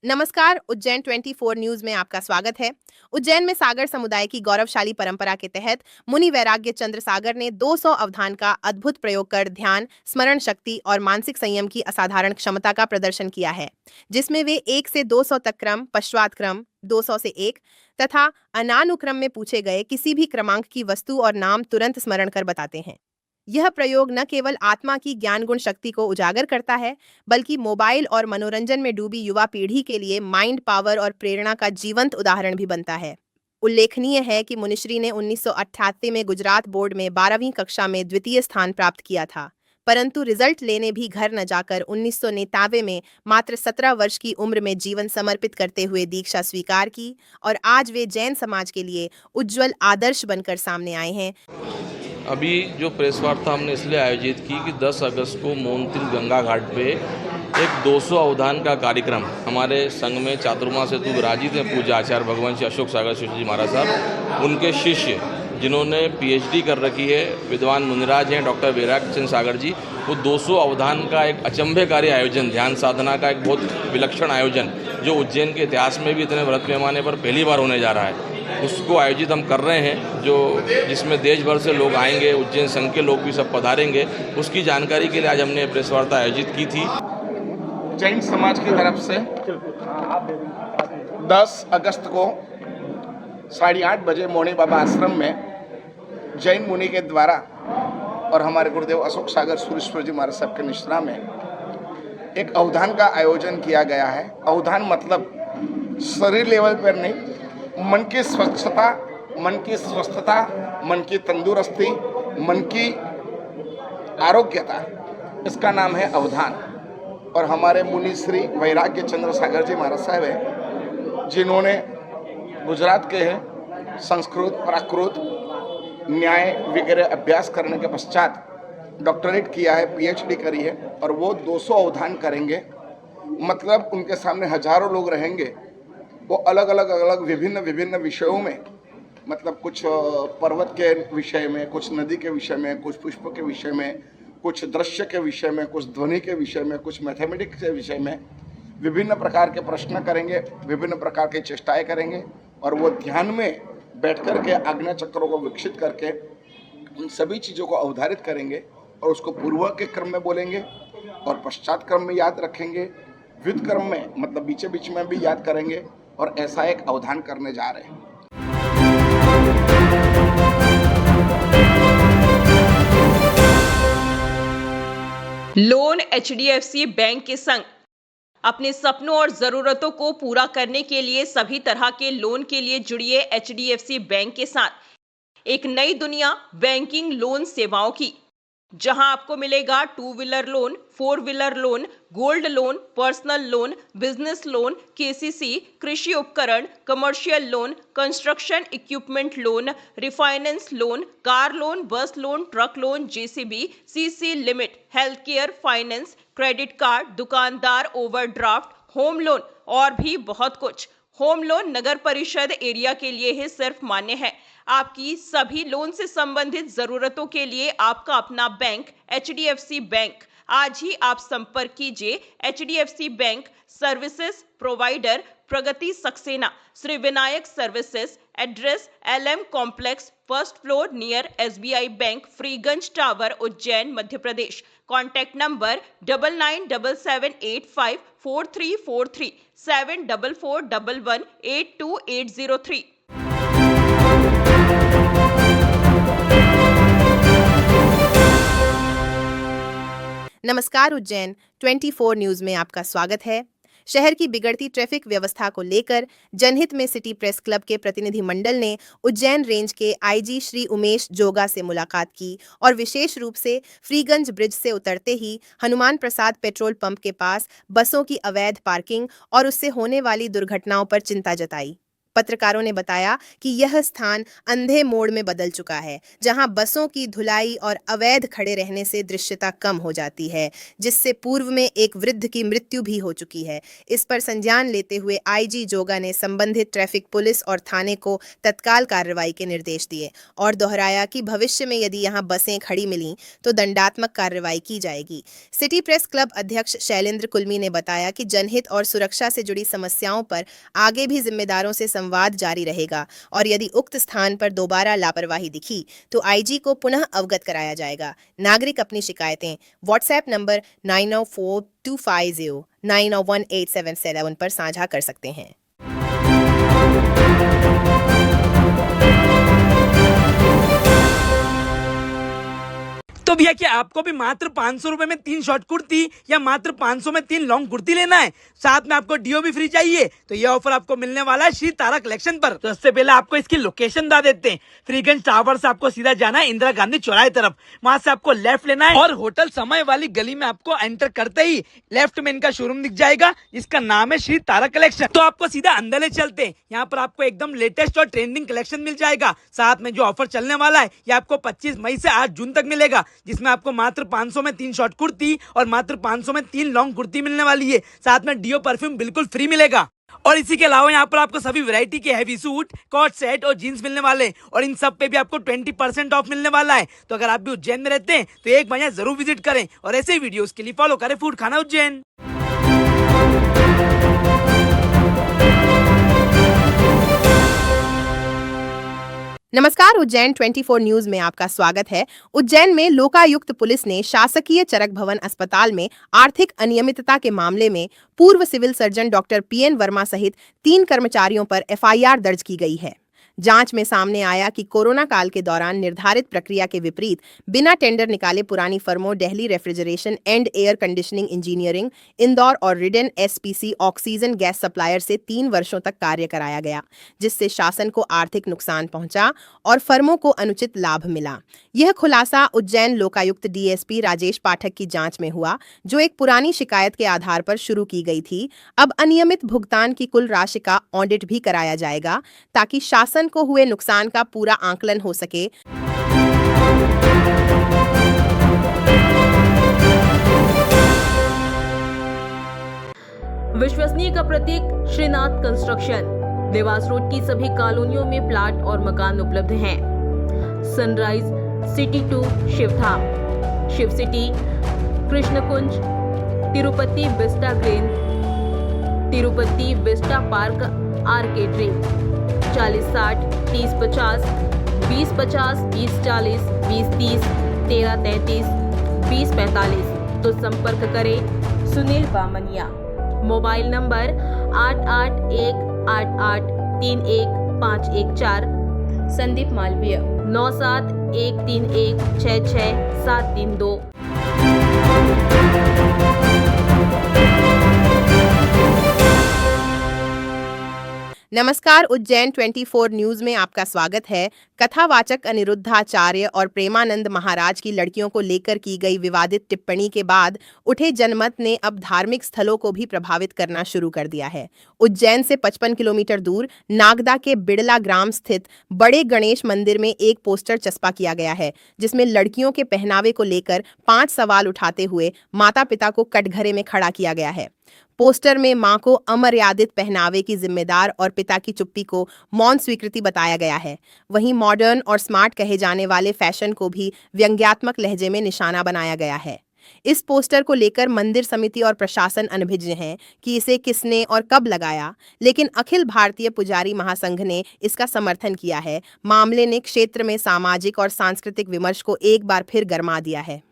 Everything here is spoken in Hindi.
नमस्कार, उज्जैन 24 न्यूज में आपका स्वागत है। उज्जैन में सागर समुदाय की गौरवशाली परंपरा के तहत मुनि वैराग्य चंद्र सागर ने 200 अवधान का अद्भुत प्रयोग कर ध्यान, स्मरण शक्ति और मानसिक संयम की असाधारण क्षमता का प्रदर्शन किया है, जिसमें वे 1 से 200 तक क्रम, पश्चात क्रम 200 से 1 तथा अनानुक्रम में पूछे गए किसी भी क्रमांक की वस्तु और नाम तुरंत स्मरण कर बताते हैं। यह प्रयोग न केवल आत्मा की ज्ञान गुण शक्ति को उजागर करता है, बल्कि मोबाइल और मनोरंजन में डूबी युवा पीढ़ी के लिए माइंड पावर और प्रेरणा का जीवंत उदाहरण भी बनता है। उल्लेखनीय है कि मुनिश्री ने 1988 में गुजरात बोर्ड में 12वीं कक्षा में द्वितीय स्थान प्राप्त किया था, परंतु रिजल्ट लेने भी घर न जाकर 1999 में मात्र 17 वर्ष की उम्र में जीवन समर्पित करते हुए दीक्षा स्वीकार की और आज वे जैन समाज के लिए उज्जवल आदर्श बनकर सामने आए हैं। अभी जो प्रेस वार्ता हमने इसलिए आयोजित की कि 10 अगस्त को मोहनतिल गंगा घाट पे एक 200 अवधान का कार्यक्रम हमारे संघ में चातुर्मा से विराजित हैं पूज्य आचार्य भगवान श्री अशोक सागर शिव जी महाराज साहब, उनके शिष्य जिन्होंने पीएचडी कर रखी है, विद्वान मुनिराज हैं डॉक्टर वैराग्य चंद्र सागर जी, वो 200 अवधान का एक अचंभेकारी आयोजन, ध्यान साधना का एक बहुत विलक्षण आयोजन जो उज्जैन के इतिहास में भी इतने बृहत पैमाने पर पहली बार होने जा रहा है, उसको आयोजित हम कर रहे हैं, जिसमें देश भर से लोग आएंगे, उज्जैन संघ के लोग भी सब पधारेंगे। उसकी जानकारी के लिए आज हमने प्रेस वार्ता आयोजित की थी। जैन समाज की तरफ से 10 अगस्त को 8:30 बजे मोनी बाबा आश्रम में जैन मुनि के द्वारा और हमारे गुरुदेव अशोक सागर सूरेश्वर जी महाराज साहब के निश्रा में एक अवधान का आयोजन किया गया है। अवधान मतलब शरीर लेवल पर नहीं, मन की स्वच्छता, मन की स्वस्थता, मन की तंदुरुस्ती, मन की आरोग्यता, इसका नाम है अवधान। और हमारे मुनि श्री वैराग्य चंद्र सागर जी महाराज साहब हैं, जिन्होंने गुजरात के हैं, संस्कृत, प्राकृत, न्याय वगैरह अभ्यास करने के पश्चात डॉक्टरेट किया है, पीएचडी करी है, और वो 200 अवधान करेंगे। मतलब उनके सामने हजारों लोग रहेंगे, वो अलग अलग विभिन्न विषयों में, मतलब कुछ पर्वत के विषय में, कुछ नदी के विषय में, कुछ पुष्प के विषय में, कुछ दृश्य के विषय में, कुछ ध्वनि के विषय में, कुछ मैथमेटिक्स के विषय में विभिन्न प्रकार के प्रश्न करेंगे, विभिन्न प्रकार की चेष्टाएं करेंगे, और वो ध्यान में बैठ कर के आज्ञा चक्रों को विकसित करके उन सभी चीज़ों को अवधारित करेंगे और उसको पूर्व के क्रम में बोलेंगे और पश्चात क्रम में याद रखेंगे, व्युत क्रम में मतलब बीच बीच में भी याद करेंगे, और ऐसा एक अवधान करने जा रहे हैं। लोन एचडीएफसी बैंक के संग अपने सपनों और जरूरतों को पूरा करने के लिए सभी तरह के लोन के लिए जुड़िए एचडीएफसी बैंक के साथ। एक नई दुनिया बैंकिंग लोन सेवाओं की, जहां आपको मिलेगा 2 wheeler loan, 4 wheeler loan, gold loan, personal loan, business loan, KCC, कृषि उपकरण, commercial loan, construction equipment loan, refinance loan, car loan, bus loan, truck loan, JCB, CC limit, health care, finance, credit card, दुकानदार ओवरड्राफ्ट, होम लोन और भी बहुत कुछ। होम लोन नगर परिषद एरिया के लिए ही सिर्फ मान्य है। आपकी सभी लोन से संबंधित जरूरतों के लिए आपका अपना बैंक एचडीएफसी बैंक। आज ही आप संपर्क कीजिए HDFC bank services provider Pragati Saxena, Shri Vinayak services, address LM complex, first floor near SBI bank, Freeganj tower, Ujjain, Madhya Pradesh. Contact number 9977854343 7441182803। नमस्कार, उज्जैन 24 न्यूज में आपका स्वागत है। शहर की बिगड़ती ट्रैफिक व्यवस्था को लेकर जनहित में सिटी प्रेस क्लब के प्रतिनिधि मंडल ने उज्जैन रेंज के आईजी श्री उमेश जोगा से मुलाकात की और विशेष रूप से फ्रीगंज ब्रिज से उतरते ही हनुमान प्रसाद पेट्रोल पंप के पास बसों की अवैध पार्किंग और उससे होने वाली दुर्घटनाओं पर चिंता जताई। पत्रकारों ने बताया कि यह स्थान अंधे मोड़ में बदल चुका है, जहां बसों की धुलाई और अवैध खड़े रहने से दृश्यता कम हो जाती है, जिससे पूर्व में एक वृद्ध की मृत्यु भी हो चुकी है। इस पर संज्ञान लेते हुए आईजी जोगा ने संबंधित ट्रैफिक पुलिस और थाने को तत्काल कार्रवाई के निर्देश दिए और दोहराया कि भविष्य में यदि यहां बसें खड़ी मिलीं तो दंडात्मक कार्रवाई की जाएगी। सिटी प्रेस क्लब अध्यक्ष शैलेंद्र कुलमी ने बताया कि जनहित और सुरक्षा से जुड़ी समस्याओं पर आगे भी जिम्मेदारों से संवाद जारी रहेगा और यदि उक्त स्थान पर दोबारा लापरवाही दिखी तो आईजी को पुनः अवगत कराया जाएगा। नागरिक अपनी शिकायतें व्हाट्सएप नंबर 904250901877 पर साझा कर सकते हैं। तो भैया क्या आपको भी मात्र 500 रुपए में 3 शॉर्ट कुर्ती या मात्र 500 में 3 लॉन्ग कुर्ती लेना है, साथ में आपको डीओ भी फ्री चाहिए, तो ये ऑफर आपको मिलने वाला है श्री तारा कलेक्शन पर। तो इससे पहले आपको इसकी लोकेशन बता देते हैं। फ्रीगंज टावर से आपको सीधा जाना है इंदिरा गांधी चौराहे तरफ, वहां से आपको लेफ्ट लेना है और होटल समय वाली गली में आपको एंटर करते ही लेफ्ट में इनका शोरूम दिख जाएगा, जिसका नाम है श्री तारा कलेक्शन। तो आपको सीधा अंदर ले चलते हैं। यहाँ पर आपको एकदम लेटेस्ट और ट्रेंडिंग कलेक्शन मिल जाएगा। साथ में जो ऑफर चलने वाला है ये आपको 25 मई से 8 जून तक मिलेगा, जिसमें आपको मात्र 500 में 3 शॉर्ट कुर्ती और मात्र 500 में 3 लॉन्ग कुर्ती मिलने वाली है। साथ में डीओ परफ्यूम बिल्कुल फ्री मिलेगा। और इसी के अलावा यहाँ पर आपको सभी वैरायटी के हैवी सूट, कॉट सेट और जीन्स मिलने वाले हैं और इन सब पे भी आपको 20% ऑफ मिलने वाला है। तो अगर आप भी उज्जैन में रहते हैं तो एक बार यहाँ जरूर विजिट करें और ऐसे ही वीडियोस के लिए फॉलो करें फूड खाना उज्जैन। नमस्कार, उज्जैन 24 न्यूज में आपका स्वागत है। उज्जैन में लोकायुक्त पुलिस ने शासकीय चरक भवन अस्पताल में आर्थिक अनियमितता के मामले में पूर्व civil surgeon doctor PN Verma सहित 3 कर्मचारियों पर एफआईआर दर्ज की गई है। जांच में सामने आया कि कोरोना काल के दौरान निर्धारित प्रक्रिया के विपरीत बिना टेंडर निकाले पुरानी फर्मों Delhi refrigeration and air conditioning engineering, Indore और रिडेन एसपीसी ऑक्सीजन गैस सप्लायर से 3 वर्षों तक कार्य कराया गया, जिससे शासन को आर्थिक नुकसान पहुंचा और फर्मों को अनुचित लाभ मिला। यह खुलासा उज्जैन लोकायुक्त डीएसपी राजेश पाठक की जांच में हुआ, जो एक पुरानी शिकायत के आधार पर शुरू की गई थी। अब अनियमित भुगतान की कुल राशि का ऑडिट भी कराया जाएगा ताकि शासन को हुए नुकसान का पूरा आकलन हो सके। विश्वसनीय का प्रतीक श्रीनाथ कंस्ट्रक्शन, देवास रोड की सभी कॉलोनियों में प्लाट और मकान उपलब्ध हैं। Sunrise city 2 Shivdham, Shiv city, Krishnakunj, Tirupati vista green, Tirupati vista park arcade dream. 4060 3050 2050 2040 2030 1333 2045। तो संपर्क करें सुनील बामनिया। Mobile number 8818831514। संदीप मालवीय 9713166732। नमस्कार, उज्जैन 24 न्यूज में आपका स्वागत है। कथावाचक अनिरुद्धाचार्य और प्रेमानंद महाराज की लड़कियों को लेकर की गई विवादित टिप्पणी के बाद उठे जनमत ने अब धार्मिक स्थलों को भी प्रभावित करना शुरू कर दिया है। उज्जैन से 55 किलोमीटर दूर नागदा के बिड़ला ग्राम स्थित बड़े गणेश मंदिर में एक पोस्टर चस्पा किया गया है, जिसमें लड़कियों के पहनावे को लेकर 5 सवाल उठाते हुए माता पिता को कटघरे में खड़ा किया गया है। पोस्टर में मां को अमर्यादित पहनावे की जिम्मेदार और पिता की चुप्पी को मौन स्वीकृति बताया गया है। वहीं मॉडर्न और स्मार्ट कहे जाने वाले फैशन को भी व्यंग्यात्मक लहजे में निशाना बनाया गया है। इस पोस्टर को लेकर मंदिर समिति और प्रशासन अनभिज्ञ हैं कि इसे किसने और कब लगाया, लेकिन अखिल भारतीय पुजारी महासंघ ने इसका समर्थन किया है। मामले ने क्षेत्र में सामाजिक और सांस्कृतिक विमर्श को एक बार फिर गरमा दिया है।